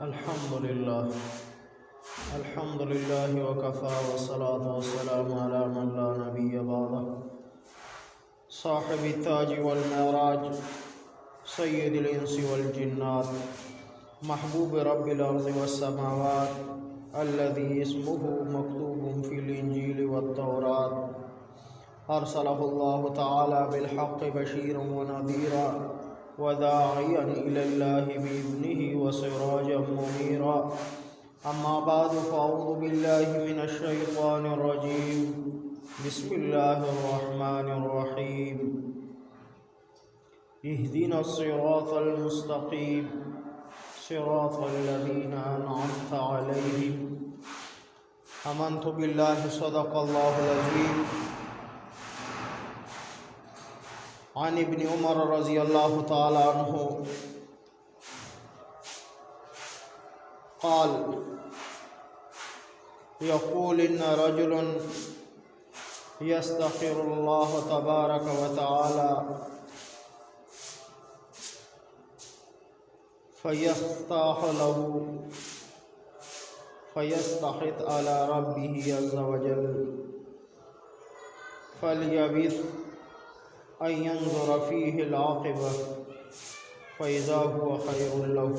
الحمد لله وكفى والصلاة والسلام على من لا نبي بعده صاحب التاج والمعراج سيد الإنس والجنات محبوب رب الأرض والسماوات الذي اسمه مكتوب في الإنجيل والتوراة أرسله الله تعالى بالحق بشيرا ونذيرا وداعيا إلى الله بإذنه وسراجا منيرا أما بعد فأعوذ بالله من الشيطان الرجيم بسم الله الرحمن الرحيم اهدنا الصراط المستقيم صراط الذين أنعمت عليهم آمنت بالله صدق الله العظيم عن ابن عمر رضی اللہ تعالی عنہ قال يقول إن رجل يستغفر الله تبارك وتعالى فيستحث على ربه عز وجل فليبث أن ينظر فيه العاقبة فإذا هو خير له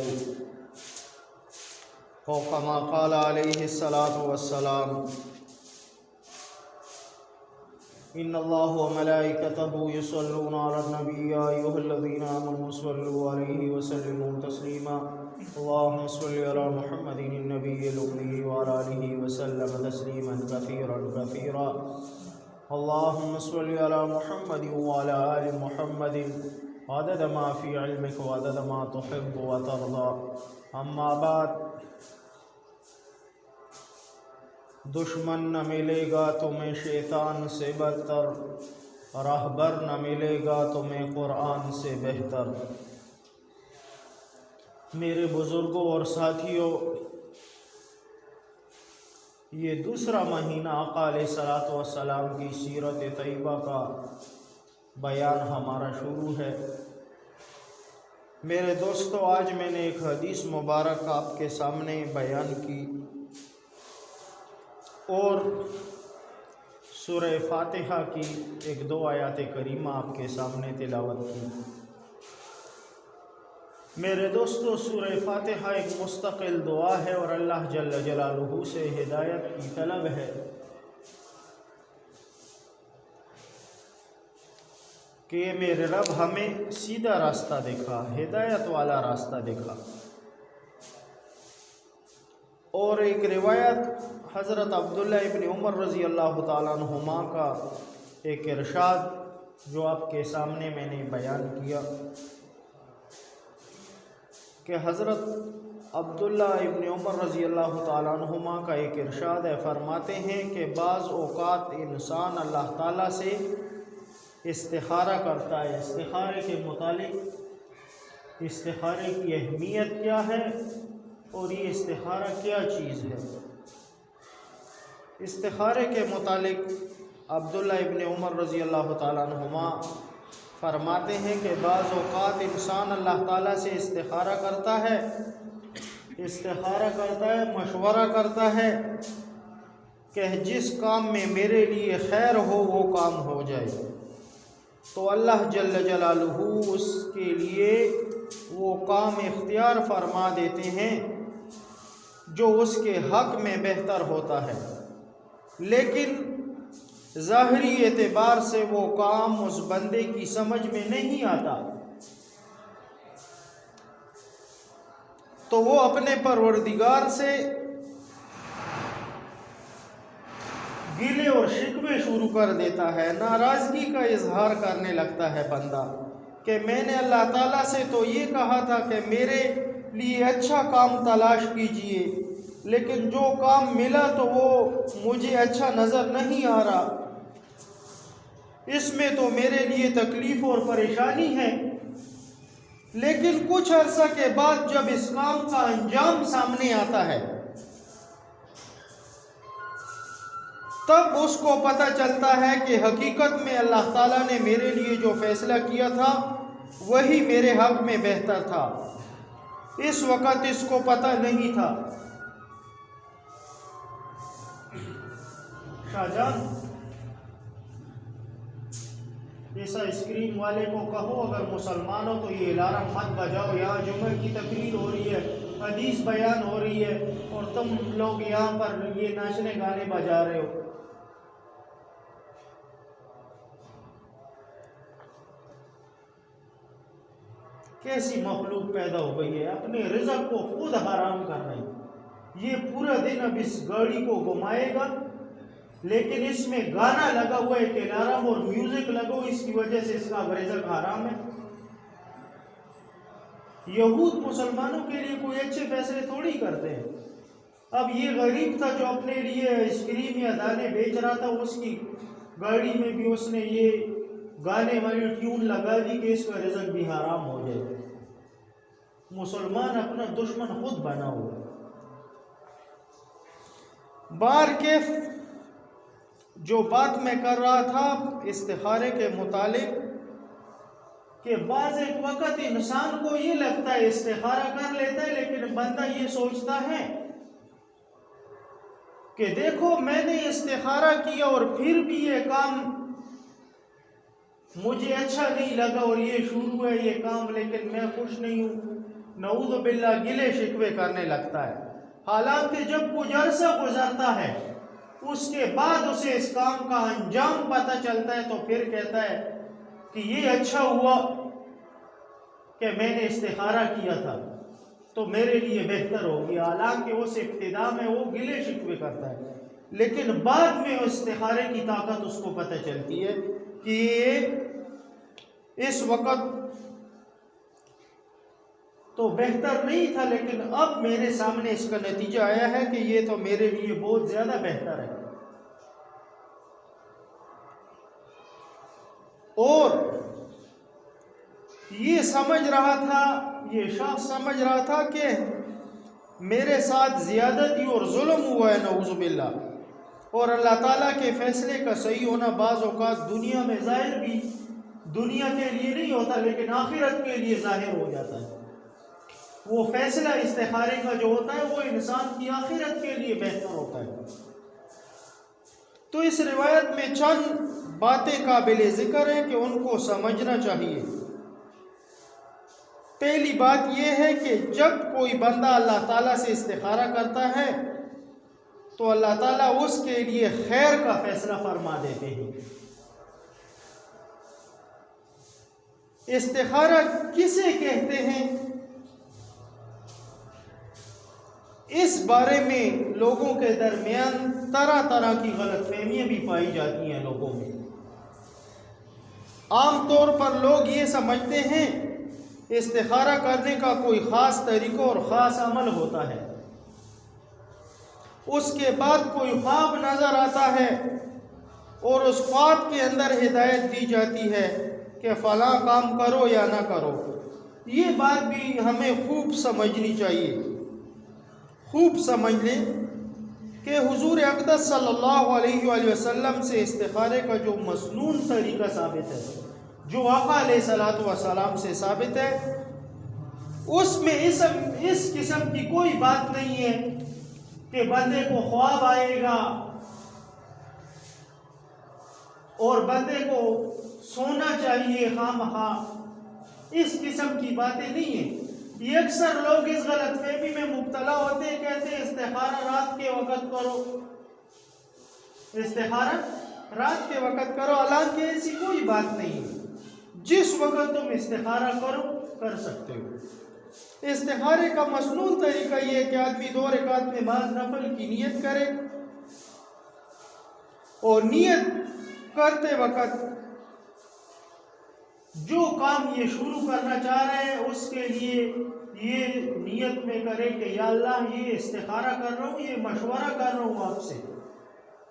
أو كما قال عليه الصلاة والسلام إن الله وملائكته يصلون على النبي يا أيها الذين آمنوا صلوا عليه وسلموا تسليما اللهم صل على محمد النبي الأمي وعلى آله وسلم تسليما كثيرا كثيرا اللهم صل على محمد وعلى آل محمد عدد ما في علمك وعدد ما تحب وترضى اما بعد دشمن نہ ملے گا تمہیں شیطان سے بدتر راہبر نہ ملے گا تمہیں قرآن سے بہتر میرے بزرگوں اور ساتھیوں، یہ دوسرا مہینہ آقا علیہ الصلوۃ والسلام کی سیرت طیبہ کا بیان ہمارا شروع ہے۔ میرے دوستو، آج میں نے ایک حدیث مبارک آپ کے سامنے بیان کی اور سورہ فاتحہ کی ایک دو آیات کریمہ آپ کے سامنے تلاوت کی۔ میرے دوستو، سورہ فاتحہ ایک مستقل دعا ہے اور اللہ جل جلالہ سے ہدایت کی طلب ہے کہ میرے رب ہمیں سیدھا راستہ دکھا، ہدایت والا راستہ دکھا۔ اور ایک روایت حضرت عبداللہ ابن عمر رضی اللہ تعالیٰ عنہما کا ایک ارشاد جو آپ کے سامنے میں نے بیان کیا کہ حضرت عبداللہ ابن عمر رضی اللہ تعالیٰ عنہما کا ایک ارشاد ہے، فرماتے ہیں کہ بعض اوقات انسان اللہ تعالیٰ سے استخارہ کرتا ہے۔ استخارے کے متعلق استخارے کی اہمیت کیا ہے اور یہ استخارہ کیا چیز ہے؟ استخارے کے متعلق عبداللہ ابن عمر رضی اللہ تعالیٰ عنہما فرماتے ہیں کہ بعض اوقات انسان اللہ تعالیٰ سے استخارہ کرتا ہے، مشورہ کرتا ہے کہ جس کام میں میرے لیے خیر ہو وہ کام ہو جائے، تو اللہ جل جلالہ اس کے لیے وہ کام اختیار فرما دیتے ہیں جو اس کے حق میں بہتر ہوتا ہے، لیکن ظاہری اعتبار سے وہ کام اس بندے کی سمجھ میں نہیں آتا، تو وہ اپنے پروردگار سے گلے اور شکوے شروع کر دیتا ہے، ناراضگی کا اظہار کرنے لگتا ہے بندہ کہ میں نے اللہ تعالیٰ سے تو یہ کہا تھا کہ میرے لیے اچھا کام تلاش کیجئے، لیکن جو کام ملا تو وہ مجھے اچھا نظر نہیں آ رہا، اس میں تو میرے لیے تکلیف اور پریشانی ہے۔ لیکن کچھ عرصہ کے بعد جب اس کام کا انجام سامنے آتا ہے تب اس کو پتہ چلتا ہے کہ حقیقت میں اللہ تعالیٰ نے میرے لیے جو فیصلہ کیا تھا وہی میرے حق میں بہتر تھا۔ اس وقت اس کو پتہ نہیں تھا۔ شاہ جان اس اسکرین والے کو کہو اگر مسلمان ہو تو یہ الارم مت بجاؤ، یہاں جمعہ کی تقریر ہو رہی ہے، حدیث بیان ہو رہی ہے، اور تم لوگ یہاں پر یہ ناچنے گانے بجا رہے ہو۔ کیسی مخلوق پیدا ہو گئی ہے، اپنے رزق کو خود حرام کر رہی۔ یہ پورا دن اب اس گاڑی کو گھمائے گا، لیکن اس میں گانا لگا ہوا ہے، ایک الارم اور میوزک لگا ہوا، اس کی وجہ سے اس کا رزق حرام ہے۔ یہود مسلمانوں کے لیے کوئی اچھے فیصلے تھوڑی کرتے ہیں۔ اب یہ غریب تھا جو اپنے لیے آئس کریم یا دانے بیچ رہا تھا، اس کی گاڑی میں بھی اس نے یہ گانے والی ٹیون لگا دی کہ اس کا رزق بھی حرام ہو جائے۔ مسلمان اپنا دشمن خود بنا ہوا۔ بار کیف جو بات میں کر رہا تھا استخارے کے متعلق، کہ بعض ایک وقت انسان کو یہ لگتا ہے استخارہ کر لیتا ہے، لیکن بندہ یہ سوچتا ہے کہ دیکھو میں نے استخارہ کیا اور پھر بھی یہ کام مجھے اچھا نہیں لگا اور یہ شروع ہے یہ کام، لیکن میں خوش نہیں ہوں، نعوذ باللہ گلے شکوے کرنے لگتا ہے۔ حالانکہ جب کچھ عرصہ گزرتا ہے اس کے بعد اسے اس کام کا انجام پتہ چلتا ہے تو پھر کہتا ہے کہ یہ اچھا ہوا کہ میں نے استخارہ کیا تھا تو میرے لیے بہتر ہو گیا۔ حالانکہ اس ابتدا میں وہ گلے شکوے کرتا ہے، لیکن بعد میں استخارے کی طاقت اس کو پتہ چلتی ہے کہ اس وقت تو بہتر نہیں تھا، لیکن اب میرے سامنے اس کا نتیجہ آیا ہے کہ یہ تو میرے لیے بہت زیادہ بہتر ہے۔ اور یہ سمجھ رہا تھا، یہ شخص سمجھ رہا تھا کہ میرے ساتھ زیادتی اور ظلم ہوا ہے، نعوذ باللہ، اور اللہ تعالیٰ کے فیصلے کا صحیح ہونا بعض اوقات دنیا میں ظاہر بھی دنیا کے لیے نہیں ہوتا، لیکن آخرت کے لیے ظاہر ہو جاتا ہے۔ وہ فیصلہ استخارے کا جو ہوتا ہے وہ انسان کی آخرت کے لیے بہتر ہوتا ہے۔ تو اس روایت میں چند باتیں قابل ذکر ہیں کہ ان کو سمجھنا چاہیے۔ پہلی بات یہ ہے کہ جب کوئی بندہ اللہ تعالیٰ سے استخارہ کرتا ہے تو اللہ تعالیٰ اس کے لیے خیر کا فیصلہ فرما دیتے ہیں۔ استخارہ کسے کہتے ہیں، اس بارے میں لوگوں کے درمیان طرح طرح کی غلط فہمیاں بھی پائی جاتی ہیں لوگوں میں۔ عام طور پر لوگ یہ سمجھتے ہیں استخارہ کرنے کا کوئی خاص طریقہ اور خاص عمل ہوتا ہے، اس کے بعد کوئی خواب نظر آتا ہے اور اس خواب کے اندر ہدایت دی جاتی ہے کہ فلاں کام کرو یا نہ کرو۔ یہ بات بھی ہمیں خوب سمجھنی چاہیے، خوب سمجھ لیں کہ حضور اقدس صلی اللہ علیہ وآلہ وسلم سے استخارے کا جو مسنون طریقہ ثابت ہے، جو آقا علیہ الصلوۃ والسلام سے ثابت ہے، اس میں اس قسم کی کوئی بات نہیں ہے کہ بندے کو خواب آئے گا اور بندے کو سونا چاہیے خواہ، اس قسم کی باتیں نہیں ہیں۔ یہ اکثر لوگ اس غلط فہمی میں مبتلا ہوتے ہیں، کہتے ہیں استخارہ رات کے وقت کرو، استخارہ رات کے وقت کرو، حالانکہ ایسی کوئی بات نہیں ہے۔ جس وقت تم استخارہ کرو کر سکتے ہو۔ استخارے کا مسنون طریقہ یہ ہے کہ آدمی 2 رکعت نماز نفل کی نیت کرے اور نیت کرتے وقت جو کام یہ شروع کرنا چاہ رہے ہیں اس کے لیے یہ نیت میں کرے کہ یا اللہ یہ استخارہ کر رہا ہوں، یہ مشورہ کر رہا ہوں آپ سے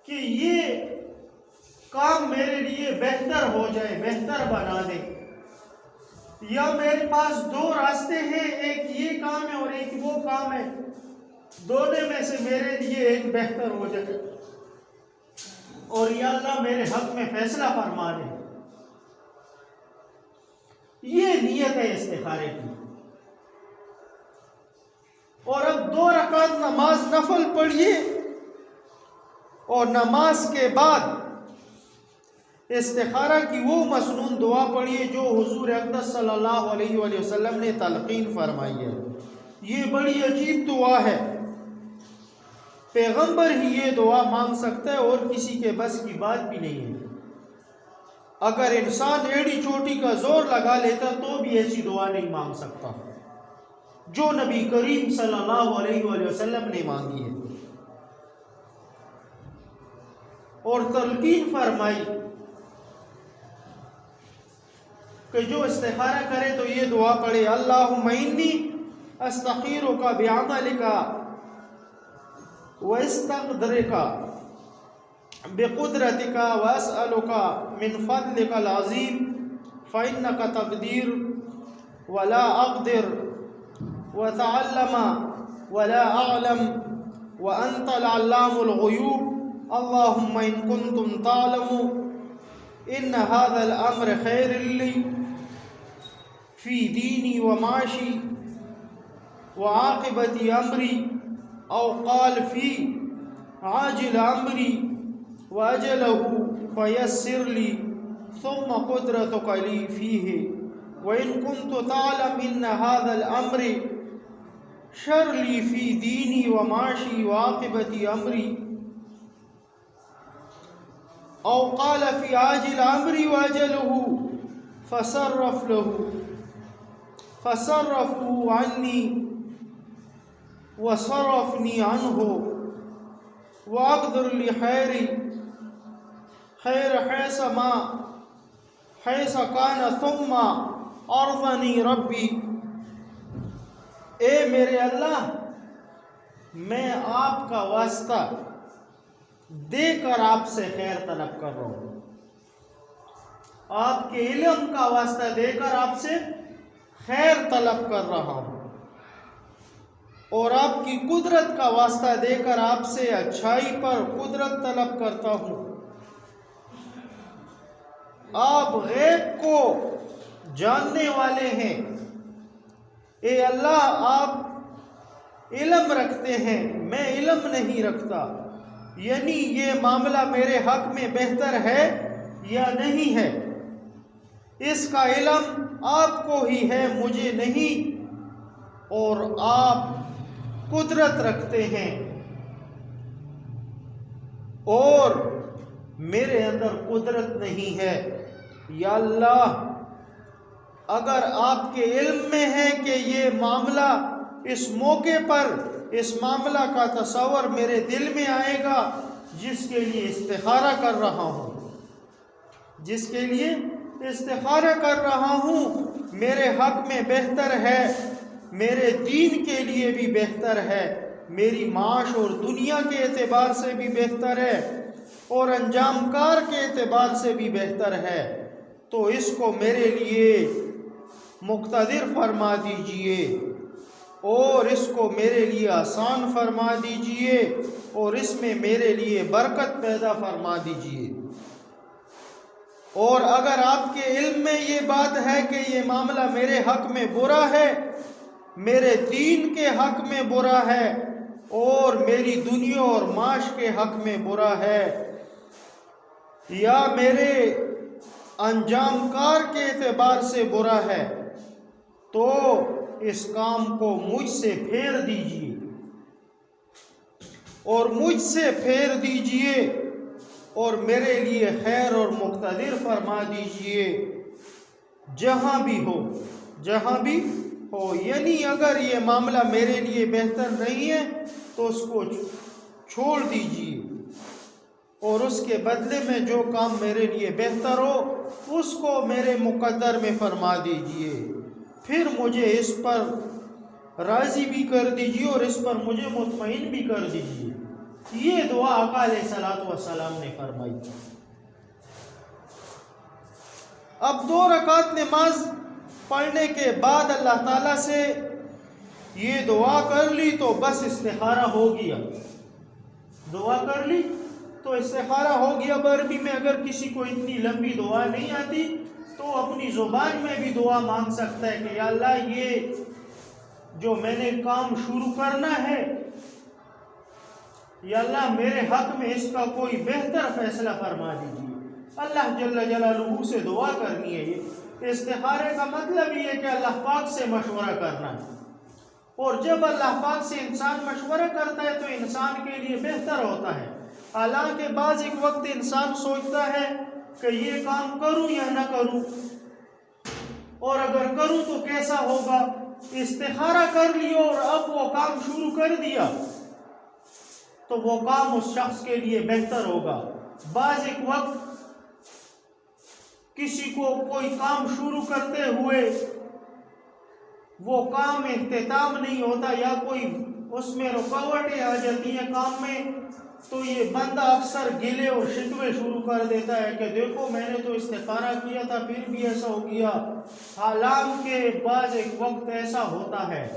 کہ یہ کام میرے لیے بہتر ہو جائے، بہتر بنا دے، یا میرے پاس 2 راستے ہیں، ایک یہ کام ہے اور ایک وہ کام ہے، دونوں میں سے میرے لیے ایک بہتر ہو جائے، اور یا اللہ میرے حق میں فیصلہ فرما دے۔ یہ نیت ہے استخارے کی۔ جب 2 رکعت نماز نفل پڑھیے اور نماز کے بعد استخارہ کی وہ مسنون دعا پڑھیے جو حضور اقدس صلی اللہ علیہ وآلہ وسلم نے تلقین فرمائی ہے۔ یہ بڑی عجیب دعا ہے، پیغمبر ہی یہ دعا مانگ سکتا ہے اور کسی کے بس کی بات بھی نہیں ہے۔ اگر انسان ایڑی چوٹی کا زور لگا لیتا تو بھی ایسی دعا نہیں مانگ سکتا جو نبی کریم صلی اللہ علیہ وآلہ وسلم نے مانگی ہے، اور تلقین فرمائی کہ جو استخارہ کرے تو یہ دعا پڑھے، اللہم انی استخیرک بعملک واستقدرک بقدرتک واسألک من فضلک العظیم فإنک تقدیر ولا اقدر وتعلم ولا اعلم وانت العلام الغیوب اللہم ان کنتم تعلم ان هذا الامر خیر لی فی دینی ومعاشی وعاقبت امری او قال فی عاجل امری واجلہ فیسر لی ثم قدرتک لی فیہ وان کنت تعلم ان هذا الامر شر لی فی دینی ومعاشی وعاقبت امری او قال فی عاجل امری واجلہ فصرفه عنی وصرفنی عنہ واقدر لی خیر حیث کان ثم ارضنی ربی۔ اے میرے اللہ، میں آپ کا واسطہ دے کر آپ سے خیر طلب کر رہا ہوں، آپ کے علم کا واسطہ دے کر آپ سے خیر طلب کر رہا ہوں، اور آپ کی قدرت کا واسطہ دے کر آپ سے اچھائی پر قدرت طلب کرتا ہوں۔ آپ غیب کو جاننے والے ہیں، اے اللہ آپ علم رکھتے ہیں، میں علم نہیں رکھتا، یعنی یہ معاملہ میرے حق میں بہتر ہے یا نہیں ہے، اس کا علم آپ کو ہی ہے، مجھے نہیں، اور آپ قدرت رکھتے ہیں اور میرے اندر قدرت نہیں ہے۔ یا اللہ، اگر آپ کے علم میں ہے کہ یہ معاملہ اس موقع پر اس معاملہ کا تصور میرے دل میں آئے گا جس کے لیے استخارہ کر رہا ہوں، میرے حق میں بہتر ہے، میرے دین کے لیے بھی بہتر ہے، میری معاش اور دنیا کے اعتبار سے بھی بہتر ہے، اور انجام کار کے اعتبار سے بھی بہتر ہے، تو اس کو میرے لیے مقتدر فرما دیجئے اور اس کو میرے لیے آسان فرما دیجئے اور اس میں میرے لیے برکت پیدا فرما دیجئے۔ اور اگر آپ کے علم میں یہ بات ہے کہ یہ معاملہ میرے حق میں برا ہے، میرے دین کے حق میں برا ہے اور میری دنیا اور معاش کے حق میں برا ہے، یا میرے انجام کار کے اعتبار سے برا ہے، تو اس کام کو مجھ سے پھیر دیجئے اور میرے لیے خیر اور مقتدر فرما دیجئے جہاں بھی ہو، یعنی اگر یہ معاملہ میرے لیے بہتر نہیں ہے تو اس کو چھوڑ دیجئے اور اس کے بدلے میں جو کام میرے لیے بہتر ہو اس کو میرے مقدر میں فرما دیجئے، پھر مجھے اس پر راضی بھی کر دیجئے اور اس پر مجھے مطمئن بھی کر دیجئے۔ یہ دعا آقا علیہ الصلوۃ والسلام نے فرمائی۔ اب 2 رکعت نماز پڑھنے کے بعد اللہ تعالیٰ سے یہ دعا کر لی تو بس استخارہ ہو گیا، دعا کر لی تو استخارہ ہو گیا۔ عربی میں اگر کسی کو اتنی لمبی دعا نہیں آتی تو اپنی زبان میں بھی دعا مانگ سکتا ہے کہ یا اللہ یہ جو میں نے کام شروع کرنا ہے یا اللہ میرے حق میں اس کا کوئی بہتر فیصلہ فرما دیجیے۔ اللہ جل جلالہ سے دعا کرنی ہے۔ یہ استخارے کا مطلب یہ ہے کہ اللہ پاک سے مشورہ کرنا ہے، اور جب اللہ پاک سے انسان مشورہ کرتا ہے تو انسان کے لیے بہتر ہوتا ہے۔ حالانکہ بعض ایک وقت انسان سوچتا ہے کہ یہ کام کروں یا نہ کروں، اور اگر کروں تو کیسا ہوگا۔ استخارہ کر لیا اور اب وہ کام شروع کر دیا تو وہ کام اس شخص کے لیے بہتر ہوگا۔ بعض ایک وقت کسی کو کوئی کام شروع کرتے ہوئے وہ کام اختتام نہیں ہوتا یا کوئی اس میں رکاوٹیں آ جاتی ہیں کام میں، تو یہ بندہ اکثر گلے اور شکوے شروع کر دیتا ہے کہ دیکھو میں نے تو استخارہ کیا تھا پھر بھی ایسا ہو گیا۔ حالانکہ بعض ایک وقت ایسا ہوتا ہے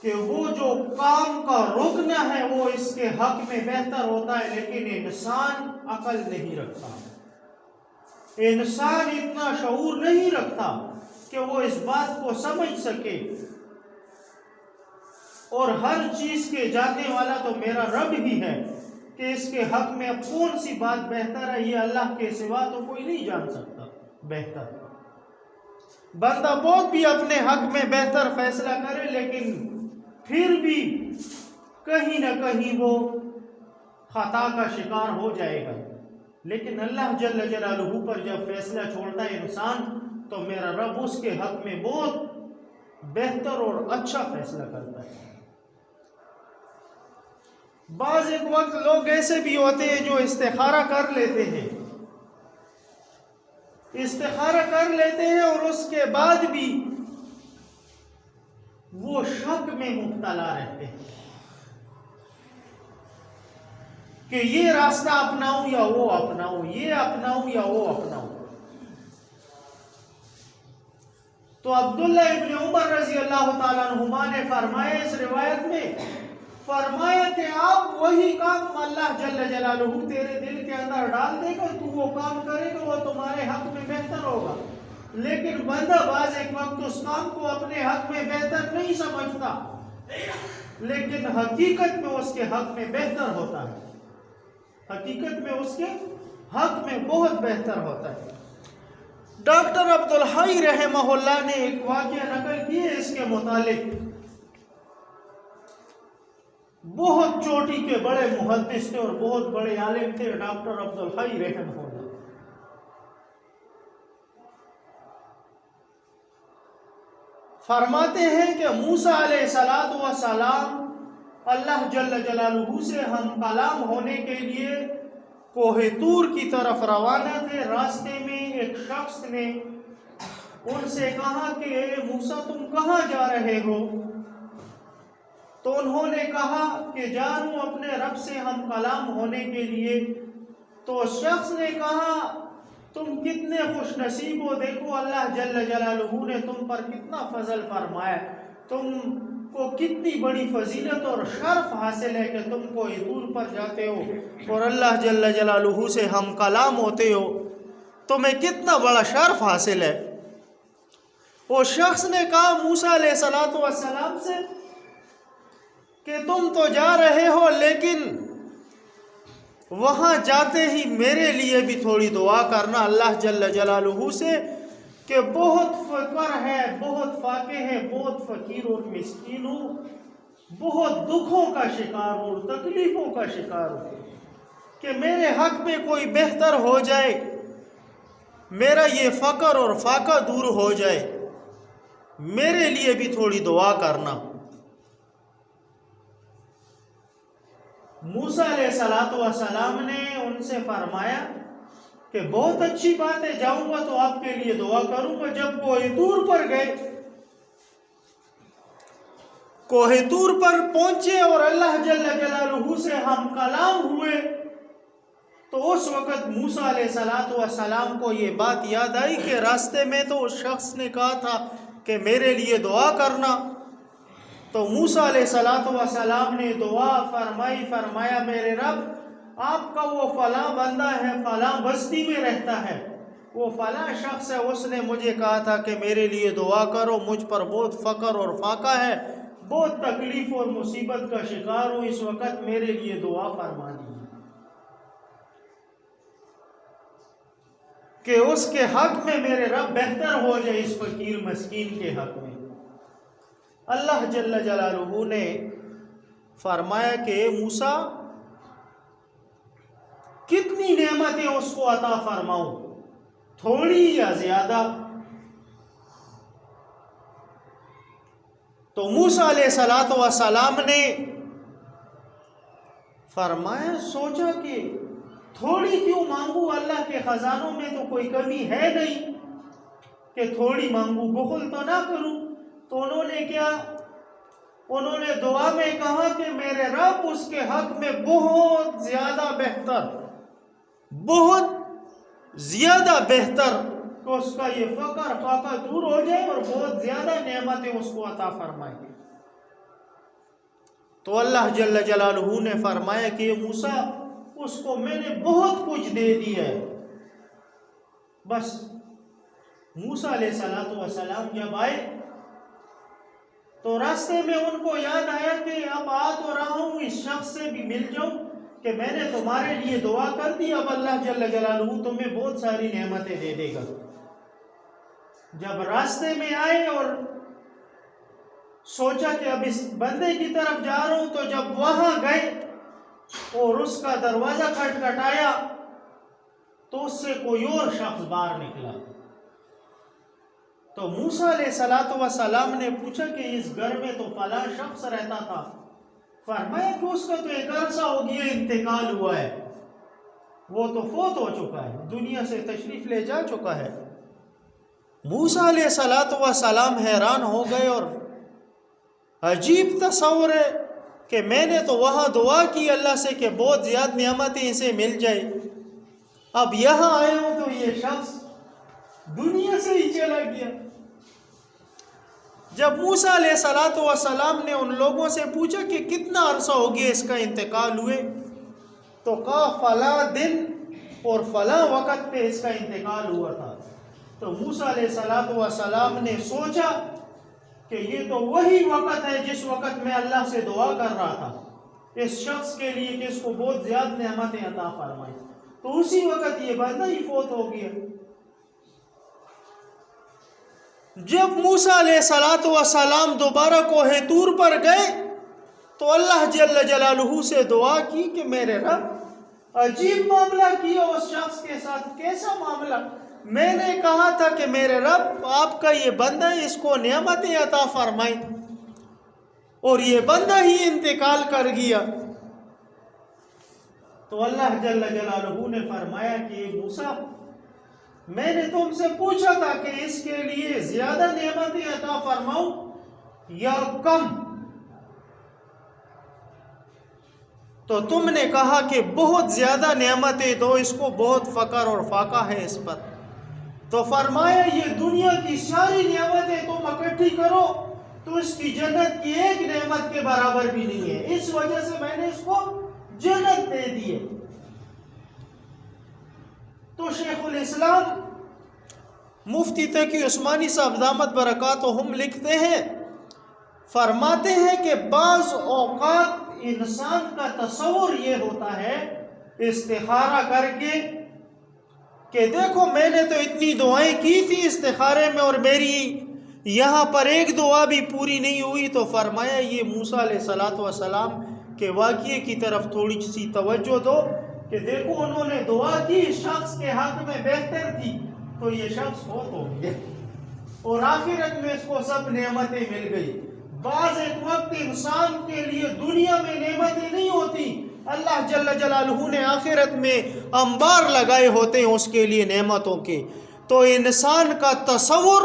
کہ وہ جو کام کا رکنا ہے وہ اس کے حق میں بہتر ہوتا ہے، لیکن انسان عقل نہیں رکھتا، انسان اتنا شعور نہیں رکھتا کہ وہ اس بات کو سمجھ سکے، اور ہر چیز کے جاننے والا تو میرا رب ہی ہے کہ اس کے حق میں اب کون سی بات بہتر ہے یہ اللہ کے سوا تو کوئی نہیں جان سکتا بہتر۔ بندہ بہت بھی اپنے حق میں بہتر فیصلہ کرے لیکن پھر بھی کہیں نہ کہیں وہ خطا کا شکار ہو جائے گا، لیکن اللہ جل جلالہ پر جب فیصلہ چھوڑتا ہے انسان تو میرا رب اس کے حق میں بہت بہتر اور اچھا فیصلہ کرتا ہے۔ بعض ایک وقت لوگ ایسے بھی ہوتے ہیں جو استخارہ کر لیتے ہیں، استخارہ کر لیتے ہیں اور اس کے بعد بھی وہ شک میں مبتلا رہتے ہیں کہ یہ راستہ اپناؤں یا وہ اپناؤں، یہ اپناؤں یا وہ اپناؤں۔ تو عبداللہ ابن عمر رضی اللہ تعالیٰ عنہما نے فرمایا اس روایت میں، فرمایا کہ آپ وہی کام اللہ جل جلالہ تیرے دل کے اندر ڈال دے گا، تو وہ کام کرے گا وہ تمہارے حق میں بہتر ہوگا، لیکن بندہ بعض ایک وقت اس کام کو اپنے حق میں بہتر نہیں سمجھتا، لیکن حقیقت میں اس کے حق میں بہتر ہوتا ہے، حقیقت میں اس کے حق میں بہت بہتر ہوتا ہے۔ ڈاکٹر عبدالحی رحمہ اللہ نے ایک واقعہ نقل کی ہے اس کے متعلق۔ بہت چوٹی کے بڑے محدث تھے اور بہت بڑے عالم تھے ڈاکٹر عبدالحی رحمہ اللہ۔ فرماتے ہیں کہ موسیٰ علیہ السلام اللہ جل جلالہ سے ہم کلام ہونے کے لیے کوہ طور کی طرف روانہ تھے۔ راستے میں ایک شخص نے ان سے کہا کہ اے موسیٰ تم کہاں جا رہے ہو؟ تو انہوں نے کہا کہ جانو اپنے رب سے ہم کلام ہونے کے لیے۔ تو شخص نے کہا تم کتنے خوش نصیب ہو، دیکھو اللہ جل جلالہ نے تم پر کتنا فضل فرمایا، تم کو کتنی بڑی فضیلت اور شرف حاصل ہے کہ تم کوہ طور پر جاتے ہو اور اللہ جل جلالہ سے ہم کلام ہوتے ہو، تمہیں کتنا بڑا شرف حاصل ہے۔ وہ شخص نے کہا موسیٰ علیہ السلام سے کہ تم تو جا رہے ہو لیکن وہاں جاتے ہی میرے لیے بھی تھوڑی دعا کرنا اللہ جل جلالہ سے کہ بہت فقر ہے، بہت فاقے ہے، بہت فقیر اور مسکین ہوں، بہت دکھوں کا شکار ہوں، تکلیفوں کا شکار ہوں، کہ میرے حق میں کوئی بہتر ہو جائے، میرا یہ فقر اور فاقہ دور ہو جائے، میرے لیے بھی تھوڑی دعا کرنا۔ موسیٰ علیہ السلام نے ان سے فرمایا کہ بہت اچھی بات ہے، جاؤں گا تو آپ کے لیے دعا کروں گا۔ جب کوہ طور پر گئے، کوہ طور پر پہنچے اور اللہ جل جلالہ سے ہم کلام ہوئے، تو اس وقت موسیٰ علیہ السلام کو یہ بات یاد آئی کہ راستے میں تو اس شخص نے کہا تھا کہ میرے لیے دعا کرنا۔ تو موسیٰ علیہ السلام نے دعا فرمائی، فرمایا میرے رب آپ کا وہ فلاں بندہ ہے، فلاں بستی میں رہتا ہے، وہ فلاں شخص ہے، اس نے مجھے کہا تھا کہ میرے لیے دعا کرو، مجھ پر بہت فقر اور فاقہ ہے، بہت تکلیف اور مصیبت کا شکار ہوں، اس وقت میرے لیے دعا فرما دیجیے کہ اس کے حق میں میرے رب بہتر ہو جائے اس فقیر مسکین کے حق میں۔ اللہ جل جلالہ نے فرمایا کہ موسیٰ کتنی نعمتیں اس کو عطا فرماؤں، تھوڑی یا زیادہ؟ تو موسیٰ علیہ السلام نے فرمایا، سوچا کہ تھوڑی کیوں مانگوں، اللہ کے خزانوں میں تو کوئی کمی ہے نہیں کہ تھوڑی مانگوں، بخل تو نہ کروں۔ تو انہوں نے کیا، انہوں نے دعا میں کہا کہ میرے رب اس کے حق میں بہت زیادہ بہتر، بہت زیادہ بہتر کہ اس کا یہ فقر فاقہ دور ہو جائے اور بہت زیادہ نعمتیں اس کو عطا فرمائیں۔ تو اللہ جل جلالہ نے فرمایا کہ موسیٰ اس کو میں نے بہت کچھ دے دیا ہے۔ بس موسیٰ علیہ السلام جب آئے تو راستے میں ان کو یاد آیا کہ اب آ تو رہا ہوں، اس شخص سے بھی مل جاؤں کہ میں نے تمہارے لیے دعا کر دی، اب اللہ جل جلالہ تمہیں بہت ساری نعمتیں دے دے گا۔ جب راستے میں آئے اور سوچا کہ اب اس بندے کی طرف جا رہا ہوں، تو جب وہاں گئے اور اس کا دروازہ کھٹکھٹایا تو اس سے کوئی اور شخص باہر نکلا۔ تو موسیٰ علیہ السلام نے پوچھا کہ اس گھر میں تو فلاں شخص رہتا تھا۔ فرمایا کہ اس کا تو ایک عرصہ ہو گیا انتقال ہوا ہے، وہ تو فوت ہو چکا ہے، دنیا سے تشریف لے جا چکا ہے۔ موسیٰ علیہ السلام حیران ہو گئے، اور عجیب تصور ہے کہ میں نے تو وہاں دعا کی اللہ سے کہ بہت زیادہ نعمتیں اسے مل جائے، اب یہاں آیا ہوں تو یہ شخص دنیا سے ہی چلا گیا۔ جب موسیٰ علیہ السلام نے ان لوگوں سے پوچھا کہ کتنا عرصہ ہو گیا اس کا انتقال ہوئے، تو کہا فلاں دن اور فلاں وقت پہ اس کا انتقال ہوا تھا۔ تو موسیٰ علیہ السلام نے سوچا کہ یہ تو وہی وقت ہے جس وقت میں اللہ سے دعا کر رہا تھا اس شخص کے لیے کہ اس کو بہت زیادہ نعمتیں عطا فرمائیں، تو اسی وقت یہ بندہ ہی فوت ہو گیا۔ جب موسیٰ علیہ السلام دوبارہ کوہ طور پر گئے تو اللہ جل جلالہ سے دعا کی کہ میرے رب عجیب معاملہ کیا اس شخص کے ساتھ، کیسا معاملہ؟ میں نے کہا تھا کہ میرے رب آپ کا یہ بندہ ہے، اس کو نعمتیں عطا فرمائیں، اور یہ بندہ ہی انتقال کر گیا۔ تو اللہ جل جلالہ نے فرمایا کہ موسیٰ میں نے تم سے پوچھا تھا کہ اس کے لیے زیادہ نعمتیں عطا فرماؤں یا کم، تو تم نے کہا کہ بہت زیادہ نعمتیں دو، اس کو بہت فقر اور فاقہ ہے اس پر۔ تو فرمایا یہ دنیا کی ساری نعمتیں تم اکٹھی کرو تو اس کی جنت کی ایک نعمت کے برابر بھی نہیں ہے، اس وجہ سے میں نے اس کو جنت دے دی ہے۔ تو شیخ الاسلام مفتی تقی عثمانی صاحب دامت برکاتہم لکھتے ہیں، فرماتے ہیں کہ بعض اوقات انسان کا تصور یہ ہوتا ہے استخارہ کر کے کہ دیکھو میں نے تو اتنی دعائیں کی تھی استخارے میں اور میری یہاں پر ایک دعا بھی پوری نہیں ہوئی۔ تو فرمایا یہ موسیٰ علیہ السلام کے واقعے کی طرف تھوڑی سی توجہ دو کہ دیکھو انہوں نے دعا کی اس شخص کے حق میں بہتر تھی، تو یہ شخص فوت ہو گیا اور آخرت میں اس کو سب نعمتیں مل گئی۔ بعض ایک وقت انسان کے لیے دنیا میں نعمتیں نہیں ہوتی، اللہ جل جلالہ نے آخرت میں انبار لگائے ہوتے ہیں اس کے لیے نعمتوں کے۔ تو انسان کا تصور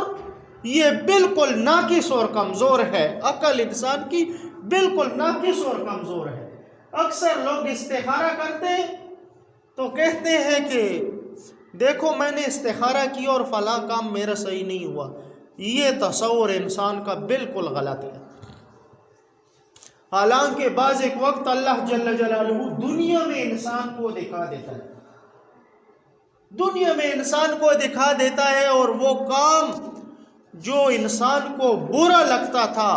یہ بالکل ناقص اور کمزور ہے، عقل انسان کی بالکل ناقص اور کمزور ہے۔ اکثر لوگ استخارہ کرتے ہیں تو کہتے ہیں کہ دیکھو میں نے استخارہ کیا اور فلاں کام میرا صحیح نہیں ہوا، یہ تصور انسان کا بالکل غلط ہے۔ حالانکہ بعض ایک وقت اللہ جل جلالہ دنیا میں انسان کو دکھا دیتا ہے دنیا میں انسان کو دکھا دیتا ہے، اور وہ کام جو انسان کو برا لگتا تھا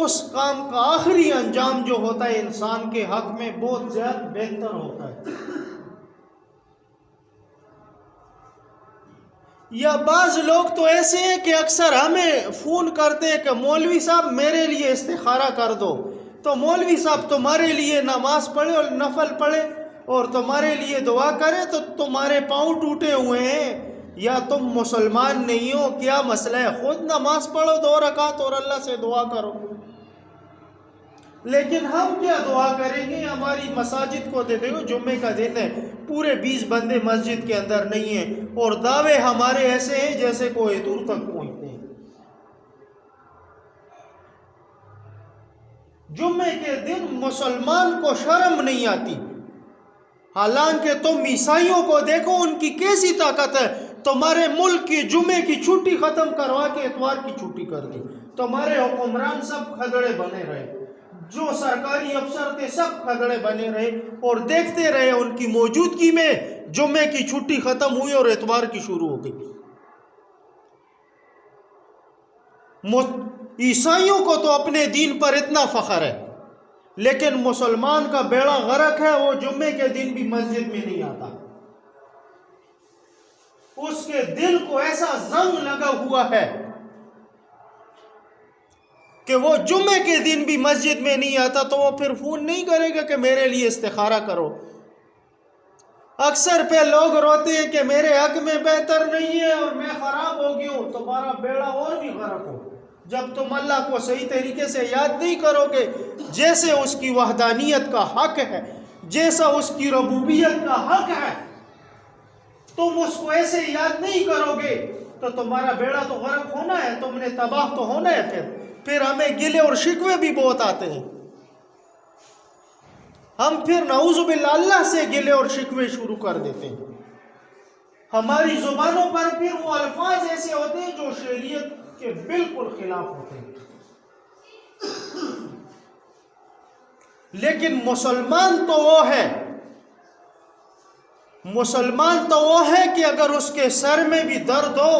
اس کام کا آخری انجام جو ہوتا ہے انسان کے حق میں بہت زیادہ بہتر ہوتا ہے۔ یا بعض لوگ تو ایسے ہیں کہ اکثر ہمیں فون کرتے ہیں کہ مولوی صاحب میرے لیے استخارہ کر دو، تو مولوی صاحب تمہارے لیے نماز پڑھے اور نفل پڑھے اور تمہارے لیے دعا کرے تو تمہارے پاؤں ٹوٹے ہوئے ہیں، یا تم مسلمان نہیں ہو، کیا مسئلہ ہے؟ خود نماز پڑھو 2 رکعت اور اللہ سے دعا کرو۔ لیکن ہم کیا دعا کریں گے؟ ہماری مساجد کو دیکھو، جمعے کا دن ہے، پورے 20 بندے مسجد کے اندر نہیں ہیں، اور دعوے ہمارے ایسے ہیں جیسے کوئی دور تک پہنچتے ہیں۔ جمعے کے دن مسلمان کو شرم نہیں آتی، حالانکہ تم عیسائیوں کو دیکھو ان کی کیسی طاقت ہے، تمہارے ملک کی جمعے کی چھٹی ختم کروا کے اتوار کی چھٹی کر دی، تمہارے حکمران سب کھدڑے بنے رہے، جو سرکاری افسر تھے سب کھدڑے بنے رہے، اور دیکھتے رہے ان کی موجودگی میں جمعے کی چھٹی ختم ہوئی اور اتوار کی شروع ہو گئی۔ عیسائیوں کو تو اپنے دین پر اتنا فخر ہے، لیکن مسلمان کا بیڑا غرق ہے، وہ جمعے کے دن بھی مسجد میں نہیں آتا، اس کے دل کو ایسا زنگ لگا ہوا ہے کہ وہ جمعے کے دن بھی مسجد میں نہیں آتا، تو وہ پھر فون نہیں کرے گا کہ میرے لیے استخارہ کرو۔ اکثر پہ لوگ روتے ہیں کہ میرے حق میں بہتر نہیں ہے اور میں خراب ہو گیا ہوں، تمہارا بیڑا اور بھی غرق ہو جب تم اللہ کو صحیح طریقے سے یاد نہیں کرو گے، جیسے اس کی وحدانیت کا حق ہے، جیسا اس کی ربوبیت کا حق ہے، تم اس کو ایسے یاد نہیں کرو گے تو تمہارا بیڑا تو غرق ہونا ہے، تم نے تباہ تو ہونا ہے۔ پھر ہمیں گلے اور شکوے بھی بہت آتے ہیں، ہم پھر نعوذ باللہ اللہ سے گلے اور شکوے شروع کر دیتے ہیں، ہماری زبانوں پر پھر وہ الفاظ ایسے ہوتے ہیں جو شریعت کے بالکل خلاف ہوتے ہیں۔ لیکن مسلمان تو وہ ہے کہ اگر اس کے سر میں بھی درد ہو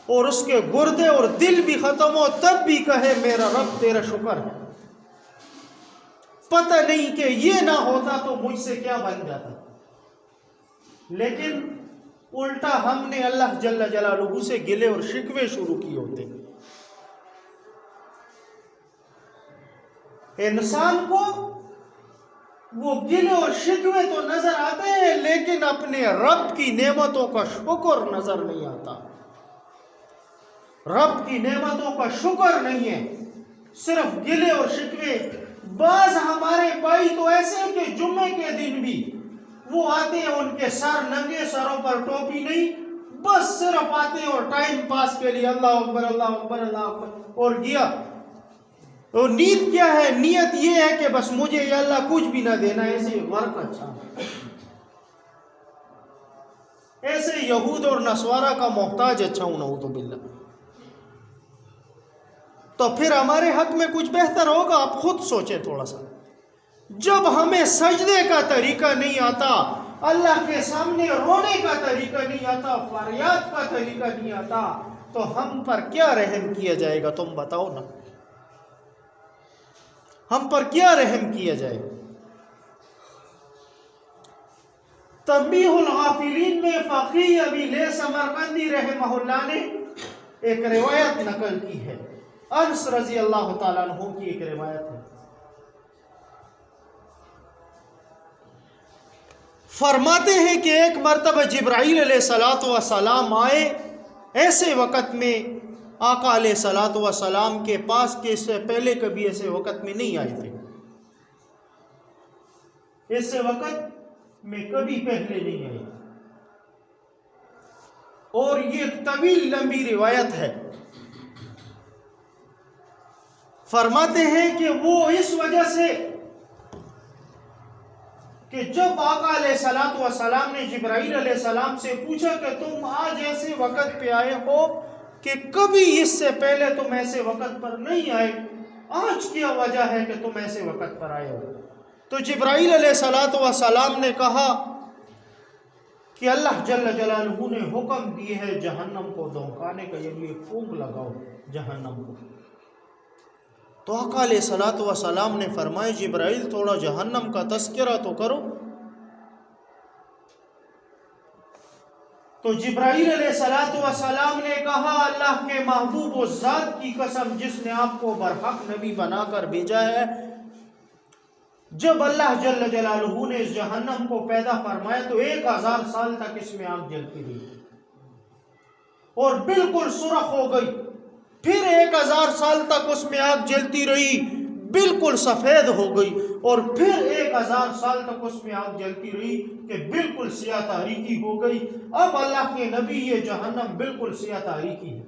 اور اس کے گردے اور دل بھی ختم ہو تب بھی کہے میرا رب تیرا شکر ہے، پتہ نہیں کہ یہ نہ ہوتا تو مجھ سے کیا بن جاتا۔ لیکن الٹا ہم نے اللہ جل جلالہ سے گلے اور شکوے شروع کیے ہوتے۔ انسان کو وہ گلے اور شکوے تو نظر آتے ہیں، لیکن اپنے رب کی نعمتوں کا شکر نظر نہیں آتا، رب کی نعمتوں کا شکر نہیں ہے، صرف گلے اور شکوے۔ بعض ہمارے بھائی تو ایسے ہیں کہ جمعے کے دن بھی وہ آتے ہیں، ان کے سر ننگے، سروں پر ٹوپی نہیں، بس صرف آتے ہیں اور ٹائم پاس کے لیے اللہ اکبر اللہ اکبر اللہ اکبر اور گیا۔ اور نیت کیا ہے؟ نیت یہ ہے کہ بس مجھے یا اللہ کچھ بھی نہ دینا، ایسے غرق اچھا، ایسے یہود اور نصارہ کا محتاج اچھا ہوں، نعوذ باللہ۔ تو پھر ہمارے حق میں کچھ بہتر ہوگا؟ آپ خود سوچیں تھوڑا سا۔ جب ہمیں سجدے کا طریقہ نہیں آتا، اللہ کے سامنے رونے کا طریقہ نہیں آتا، فریاد کا طریقہ نہیں آتا، تو ہم پر کیا رحم کیا جائے گا؟ تم بتاؤ نا، ہم پر کیا رحم کیا جائے گا؟ تنبیہ الغافلین میں فقی ابی لیث سمرقندی رحمہ اللہ نے ایک روایت نقل کی ہے، انس رضی اللہ تعالیٰ عنہ کی ایک روایت ہے۔ فرماتے ہیں کہ ایک مرتبہ جبرائیل علیہ الصلوۃ والسلام آئے، ایسے وقت میں آقا علیہ الصلوۃ والسلام کے پاس کہ اس سے پہلے کبھی ایسے وقت میں نہیں آئے تھے، ایسے وقت میں کبھی پہلے نہیں آئے، اور یہ طویل لمبی روایت ہے۔ فرماتے ہیں کہ وہ اس وجہ سے کہ جب آقا علیہ الصلوۃ والسلام نے جبرائیل علیہ السلام سے پوچھا کہ تم آج ایسے وقت پہ آئے ہو کہ کبھی اس سے پہلے تم ایسے وقت پر نہیں آئے، آج کیا وجہ ہے کہ تم ایسے وقت پر آئے ہو؟ تو جبرائیل علیہ الصلوۃ والسلام نے کہا کہ اللہ جل جلالہ نے حکم دی ہے جہنم کو دھونکانے کا، یعنی پھونک لگاؤ جہنم کو۔ تو آقا علیہ الصلوۃ والسلام نے فرمایا جبرائیل تھوڑا جہنم کا تذکرہ تو کرو۔ تو جبرائیل علیہ الصلوۃ والسلام نے کہا اللہ کے محبوب و ذات کی قسم جس نے آپ کو برحق نبی بنا کر بھیجا ہے، جب اللہ جل جلالہ نے اس جہنم کو پیدا فرمایا تو 1000 سال تک اس میں آگ جلتی رہی اور بالکل سرخ ہو گئی، پھر 1000 سال تک اس میں آگ جلتی رہی، بالکل سفید ہو گئی، اور پھر 1000 سال تک اس میں آگ جلتی رہی کہ بالکل سیاہ تاریکی ہو گئی۔ اب اللہ کے نبی یہ جہنم بالکل سیاہ تاریکی ہے۔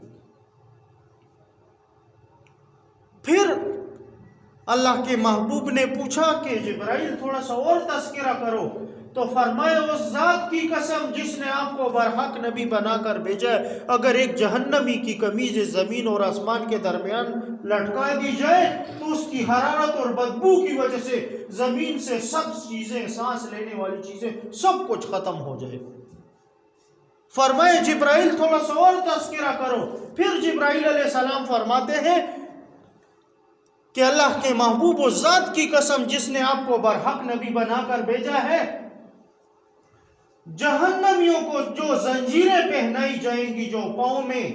پھر اللہ کے محبوب نے پوچھا کہ جبرائیل تھوڑا سا اور تذکرہ کرو، تو فرمایا اس ذات کی قسم جس نے آپ کو برحق نبی بنا کر بھیجا ہے، اگر ایک جہنمی کی قمیض زمین اور آسمان کے درمیان لٹکا دی جائے تو اس کی حرارت اور بدبو کی وجہ سے زمین سے سب چیزیں، سانس لینے والی چیزیں، سب کچھ ختم ہو جائے۔ فرمائے جبرائیل تھوڑا سا اور تذکرہ کرو۔ پھر جبرائیل علیہ السلام فرماتے ہیں کہ اللہ کے محبوب و ذات کی قسم جس نے آپ کو برحق نبی بنا کر بھیجا ہے، جہنمیوں کو جو زنجیریں پہنائی جائیں گی جو پاؤں میں،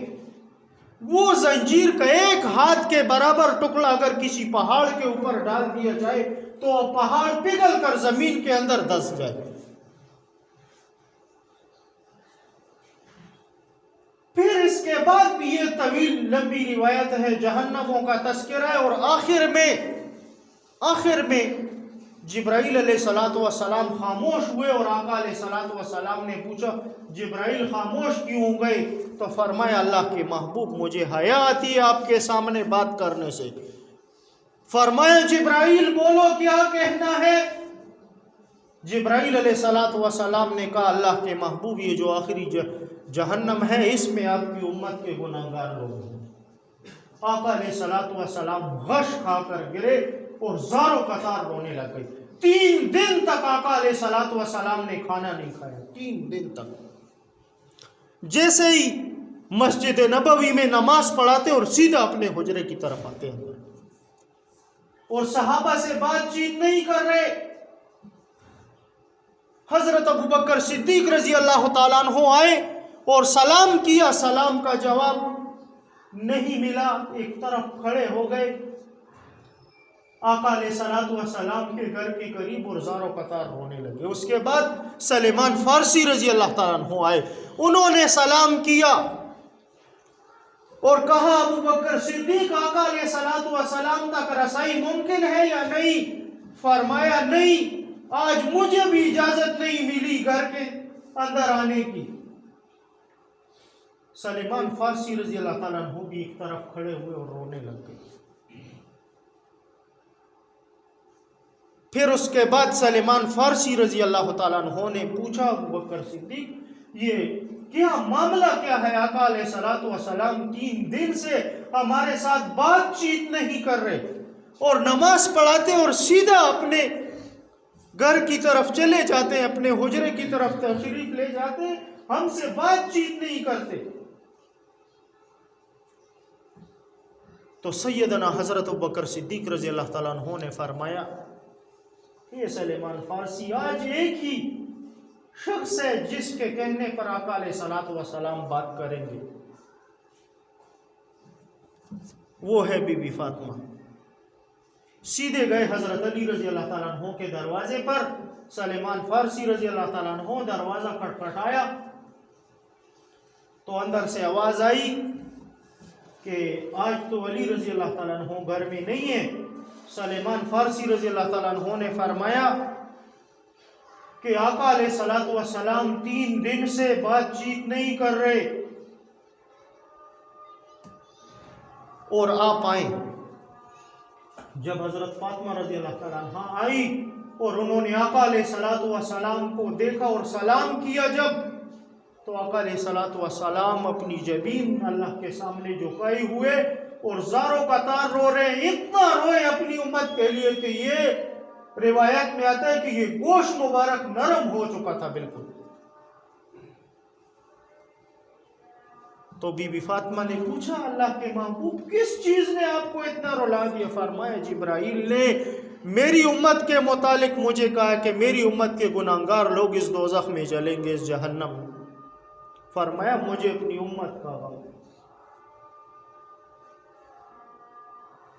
وہ زنجیر کا ایک ہاتھ کے برابر ٹکڑا اگر کسی پہاڑ کے اوپر ڈال دیا جائے تو پہاڑ پگھل کر زمین کے اندر دس جائے۔ پھر اس کے بعد بھی یہ طویل لمبی روایت ہے، جہنموں کا تذکرہ ہے، اور آخر میں جبرائیل علیہ الصلوۃ والسلام خاموش ہوئے اور آقا علیہ الصلوۃ والسلام نے پوچھا جبرائیل خاموش کیوں ہو گئے؟ تو فرمایا اللہ کے محبوب مجھے حیا آتی ہے آپ کے سامنے بات کرنے سے۔ فرمایا جبرائیل بولو کیا کہنا ہے؟ جبرائیل علیہ الصلوۃ والسلام نے کہا اللہ کے محبوب یہ جو آخری جہنم ہے اس میں آپ کی امت کے گناہگار لوگ ہیں۔ آقا علیہ الصلوۃ والسلام غش کھا کر گرے اور زاروں قطار رونے لگ گئے۔ 3 دن تک آقا علیہ الصلوۃ والسلام نے کھانا نہیں کھایا، 3 دن تک۔ جیسے ہی مسجد نبوی میں نماز پڑھاتے اور سیدھا اپنے حجرے کی طرف آتے ہیں اور صحابہ سے بات چیت نہیں کر رہے۔ حضرت ابوبکر صدیق رضی اللہ تعالیٰ عنہ آئے اور سلام کیا، سلام کا جواب نہیں ملا، ایک طرف کھڑے ہو گئے۔ آقا علیہ الصلوۃ والسلام کے گھر کے قریب اور زاروں قطار رونے لگے۔ اس کے بعد سلمان فارسی رضی اللہ تعالیٰ عنہ آئے، انہوں نے سلام کیا اور کہا ابوبکر صدیق آقا علیہ الصلوۃ والسلام تک رسائی ممکن ہے یا نہیں؟ فرمایا نہیں، آج مجھے بھی اجازت نہیں ملی گھر کے اندر آنے کی۔ سلمان فارسی رضی اللہ تعالیٰ عنہ بھی ایک طرف کھڑے ہوئے اور رونے لگ گئے۔ پھر اس کے بعد سلمان فارسی رضی اللہ تعالیٰ عنہ نے پوچھا ابوبکر صدیق یہ کیا معاملہ کیا ہے؟ آقا علیہ الصلوۃ والسلام 3 دن سے ہمارے ساتھ بات چیت نہیں کر رہے اور نماز پڑھاتے اور سیدھا اپنے گھر کی طرف چلے جاتے ہیں، اپنے حجرے کی طرف تشریف لے جاتے ہیں، ہم سے بات چیت نہیں کرتے۔ تو سیدنا حضرت ابوبکر صدیق رضی اللہ تعالیٰ عنہ نے فرمایا یہ سلمان فارسی آج ایک ہی شخص ہے جس کے کہنے پر آقا علیہ الصلوۃ والسلام بات کریں گے، وہ ہے بی بی فاطمہ۔ سیدھے گئے حضرت علی رضی اللہ تعالیٰ عنہ کے دروازے پر، سلمان فارسی رضی اللہ تعالیٰ عنہ دروازہ کھٹکھٹایا تو اندر سے آواز آئی کہ آج تو علی رضی اللہ تعالیٰ عنہ گھر میں نہیں ہے۔ سلمان فارسی رضی اللہ تعالیٰ عنہ نے فرمایا کہ آقا علیہ الصلوۃ والسلام 3 دن سے بات چیت نہیں کر رہے اور آپ آئیں۔ جب حضرت فاطمہ رضی اللہ تعالیٰ عنہ آئی اور انہوں نے آقا علیہ الصلوۃ والسلام کو دیکھا اور سلام کیا جب، تو آقا علیہ الصلوۃ والسلام اپنی جبین اللہ کے سامنے جھکائے ہوئے اور زاروں قطار رو رہے ہیں، اتنا روئے اپنی امت کے لیے کہ یہ روایت میں آتا ہے کہ یہ گوشت مبارک نرم ہو چکا تھا بالکل۔ تو بی بی فاطمہ نے پوچھا اللہ کے محبوب کس چیز نے آپ کو اتنا رلا دیا؟ فرمایا جبرائیل نے میری امت کے متعلق مجھے کہا کہ میری امت کے گناہگار لوگ اس دوزخ میں جلیں گے، اس جہنم میں۔ فرمایا مجھے اپنی امت کا غم۔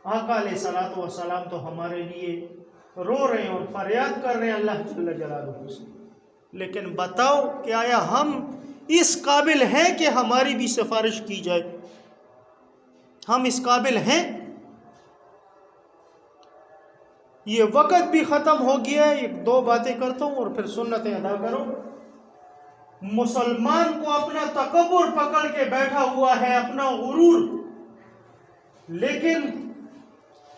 آقا علیہ الصلوۃ والسلام تو ہمارے لیے رو رہے ہیں اور فریاد کر رہے ہیں اللہ جل جلالہ سے، لیکن بتاؤ کہ آیا ہم اس قابل ہیں کہ ہماری بھی سفارش کی جائے؟ ہم اس قابل ہیں؟ یہ وقت بھی ختم ہو گیا ہے، ایک دو باتیں کرتا ہوں اور پھر سنتیں ادا کرو۔ مسلمان کو اپنا تکبر پکڑ کے بیٹھا ہوا ہے، اپنا غرور، لیکن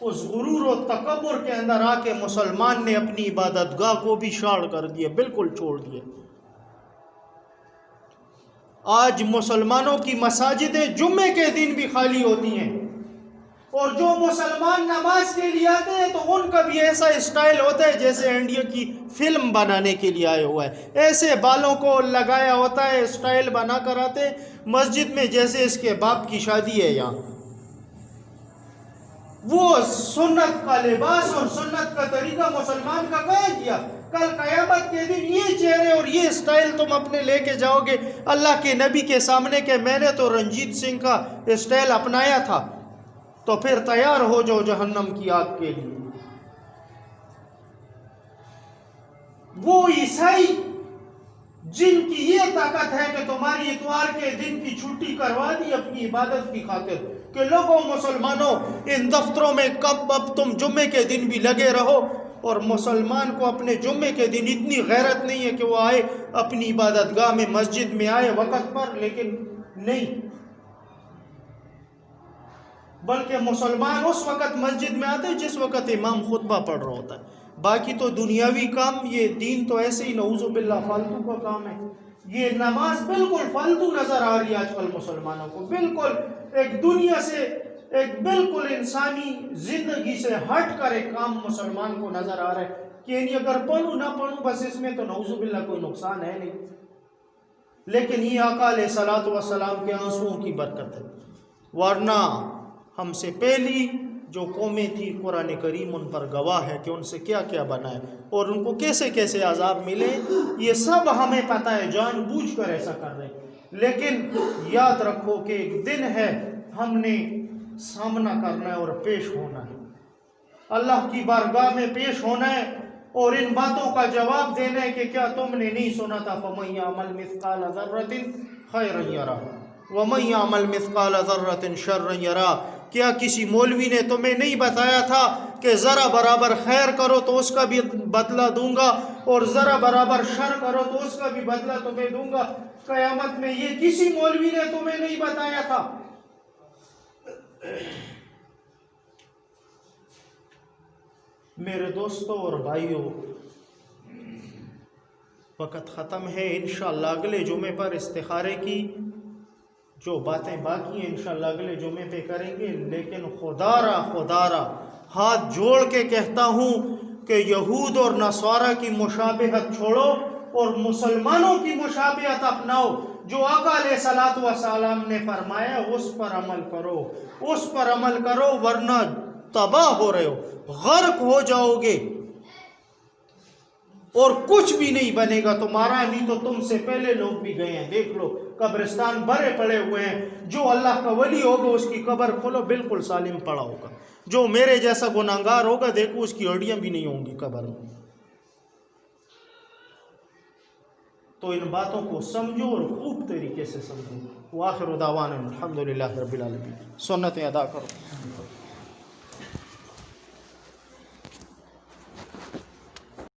اس غرور و تکبر کے اندر آ کے مسلمان نے اپنی عبادت گاہ کو بھی شاڑ کر دیا، بالکل چھوڑ دیا۔ آج مسلمانوں کی مساجدیں جمعے کے دن بھی خالی ہوتی ہیں، اور جو مسلمان نماز کے لیے آتے ہیں تو ان کا بھی ایسا اسٹائل ہوتا ہے جیسے انڈیا کی فلم بنانے کے لیے آئے ہوا ہے، ایسے بالوں کو لگایا ہوتا ہے، اسٹائل بنا کر آتے ہیں مسجد میں جیسے اس کے باپ کی شادی ہے یہاں۔ وہ سنت کا لباس اور سنت کا طریقہ مسلمان کا کہاں گیا؟ کل قیامت کے دن یہ چہرے اور یہ اسٹائل تم اپنے لے کے جاؤ گے اللہ کے نبی کے سامنے کہ میں نے تو رنجیت سنگھ کا اسٹائل اپنایا تھا، تو پھر تیار ہو جاؤ جہنم کی آگ کے لیے۔ وہ عیسائی جن کی یہ طاقت ہے کہ تمہاری اتوار کے دن کی چھٹی کروا دی اپنی عبادت کی خاطر کہ لوگوں مسلمانوں ان دفتروں میں کب اب تم جمعے کے دن بھی لگے رہو، اور مسلمان کو اپنے جمعے کے دن اتنی غیرت نہیں ہے کہ وہ آئے اپنی عبادت گاہ میں مسجد میں آئے وقت پر، لیکن نہیں، بلکہ مسلمان اس وقت مسجد میں آتے جس وقت امام خطبہ پڑھ رہا ہوتا ہے، باقی تو دنیاوی کام، یہ دین تو ایسے ہی نعوذ باللہ فالتو کا کام ہے۔ یہ نماز بالکل فالتو نظر آ رہی ہے آج کل مسلمانوں کو، بالکل ایک دنیا سے، ایک بالکل انسانی زندگی سے ہٹ کر ایک کام مسلمان کو نظر آ رہا ہے کہ یعنی اگر پڑھوں نہ پڑھوں بس اس میں تو نعوذ باللہ کوئی نقصان ہے نہیں، لیکن یہ آقا علیہ الصلوۃ والسلام کے آنسوؤں کی برکت ہے، ورنہ ہم سے پہلی جو قومیں تھی قرآن کریم ان پر گواہ ہے کہ ان سے کیا کیا بنا ہے اور ان کو کیسے کیسے عذاب ملے، یہ سب ہمیں پتہ ہے، جان بوجھ کر ایسا کر رہے ہیں، لیکن یاد رکھو کہ ایک دن ہے ہم نے سامنا کرنا ہے اور پیش ہونا ہے، اللہ کی بارگاہ میں پیش ہونا ہے اور ان باتوں کا جواب دینا ہے کہ کیا تم نے نہیں سنا تھا فَمَن يَعْمَلْ مِثْقَالَ ذَرَّةٍ خَيْرًا يَرَهُ وَمَن يَعْمَلْ مِثْقَالَ ذَرَّةٍ شَرًّا يَرَهُ۔ کیا کسی مولوی نے تمہیں نہیں بتایا تھا کہ ذرا برابر خیر کرو تو اس کا بھی بدلہ دوں گا اور ذرا برابر شر کرو تو اس کا بھی بدلہ تمہیں دوں گا قیامت میں؟ یہ کسی مولوی نے تمہیں نہیں بتایا تھا۔ میرے دوستوں اور بھائیوں، وقت ختم ہے، انشاءاللہ اگلے جمعے پر استخارے کی جو باتیں باقی ہیں انشاءاللہ اگلے جمعے پہ کریں گے، لیکن خدا را ہاتھ جوڑ کے کہتا ہوں کہ یہود اور نصارہ کی مشابہت چھوڑو اور مسلمانوں کی مشابہت اپناؤ، جو آقا علیہ الصلوۃ والسلام نے فرمایا اس پر عمل کرو، اس پر عمل کرو، ورنہ تباہ ہو رہے ہو، غرق ہو جاؤ گے اور کچھ بھی نہیں بنے گا تمہارا، نہیں تو تم سے پہلے لوگ بھی گئے ہیں، دیکھ لو قبرستان بھرے پڑے ہوئے ہیں، جو اللہ کا ولی ہوگا اس کی قبر کھولو بالکل سالم پڑا ہوگا، جو میرے جیسا گناہگار ہوگا دیکھو اس کی ہڈیاں بھی نہیں ہوں گی قبر میں۔ تو ان باتوں کو سمجھو اور خوب طریقے سے سمجھو۔ وآخر دعوانا الحمدللہ رب العالمین۔ سنتیں ادا کرو۔